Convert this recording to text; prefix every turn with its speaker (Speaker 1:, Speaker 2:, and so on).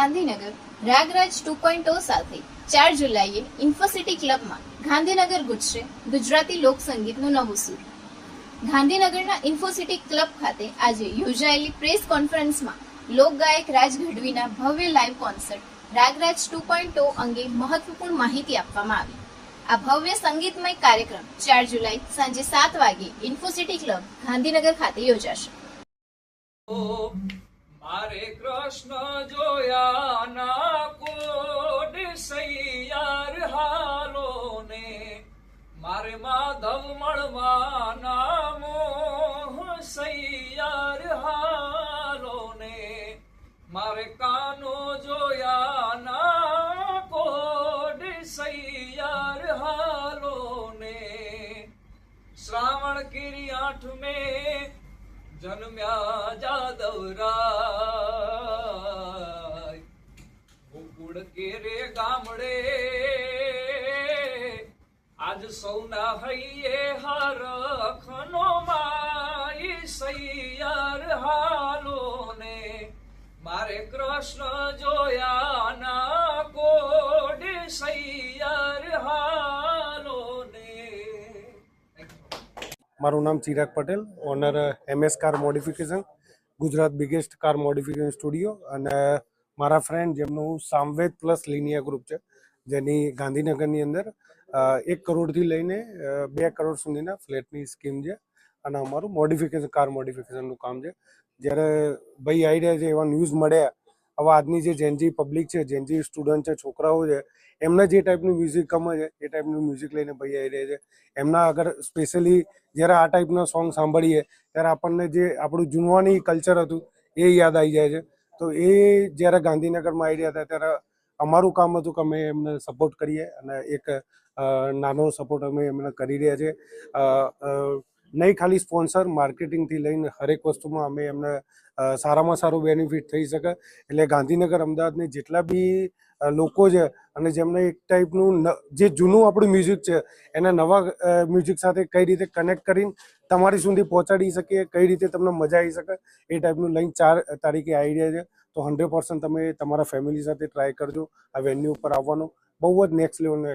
Speaker 1: ગાંધીનગર રાગરાજ 2.0 સાથે 4 જુલાઈએ ઇન્ફોસિટી ક્લબમાં ગાંધીનગર ગુજશે ગુજરાતી લોકસંગીતનું નવું સૂર. ગાંધીનગરના ઇન્ફોસિટી ક્લબ ખાતે આજે યોજાયેલી પ્રેસ કોન્ફરન્સમાં લોકગાયક રાજ ગઢવીના ભવ્ય લાઈવ કોન્સર્ટ રાગરાજ 2.0 અંગે મહત્વપૂર્ણ માહિતી આપવામાં આવી. આ ભવ્ય સંગીતમય કાર્યક્રમ 4 જુલાઈ સાંજે 7 વાગે ઇન્ફોસિટી ક્લબ ગાંધીનગર ખાતે યોજાશે.
Speaker 2: મારે કૃષ્ણ જોયા ના કોડ સૈયાર હાલો ને, મારે માધવ મળવાના મોહ સૈયાર હાલો ને, મારે કાનો જોયા ના કોડ સૈયાર હાલો ને. શ્રાવણ કિરી 8 में જન્મ્યા જાદવરાય, ગોકુળ કેરે ગામડે આજ સૌના હૈયે હરખનો માઈ સૈયાર હાલો ને, મારે કૃષ્ણ જોયા ના કોડ સૈયાર હાલો ને.
Speaker 3: મારું નામ Chirag Patel, owner MS car modification, Gujarat biggest car modification studio. અને મારા ફ્રેન્ડ જેમનું સામવેદ પ્લસ લિનિયા ગ્રુપ છે, જેની ગાંધીનગરની અંદર 1 કરોડથી લઈને 2 કરોડ સુધીના ફ્લેટની સ્કીમ છે. અને અમારું મોડિફિકેશન કાર મોડિફિકેશનનું કામ છે. જ્યારે ભાઈ આવી રહ્યા છે એવા ન્યૂઝ મળ્યા, હવે આજની જે જેનજી પબ્લિક છે, જેનજી સ્ટુડન્ટ છે, છોકરાઓ છે, એમને જે ટાઈપનું મ્યુઝિક ગમે છે એ ટાઈપનું મ્યુઝિક લઈને ભાઈ આવી રહ્યા છે. એમના આગળ સ્પેશિયલી જ્યારે આ ટાઈપના સોંગ સાંભળીએ ત્યારે આપણને જે આપણું જૂનવાની કલ્ચર હતું એ યાદ આવી જાય છે. તો એ જ્યારે ગાંધીનગરમાં આવી રહ્યા હતા ત્યારે અમારું કામ હતું કે અમે એમને સપોર્ટ કરીએ, અને એક નાનો સપોર્ટ અમે એમને કરી રહ્યા છીએ. નહીં ખાલી સ્પોન્સર, માર્કેટિંગથી લઈને હરેક વસ્તુમાં અમે એમને સારામાં સારું બેનિફિટ થઈ શકે. એટલે ગાંધીનગર અમદાવાદની જેટલા બી લોકો છે અને જેમને એક ટાઈપનું જે જૂનું આપણું મ્યુઝિક છે એના નવા મ્યુઝિક સાથે કઈ રીતે કનેક્ટ કરીને તમારી સુધી પહોંચાડી શકીએ, કઈ રીતે તમને મજા આવી શકે, એ ટાઈપનું લઈને 4 તારીખે આવી રહ્યા છે. તો 100% તમે તમારા ફેમિલી સાથે ટ્રાય કરજો આ વેન્યુ ઉપર આવવાનો. બહુ જ નેક્સ્ટ લેવલનો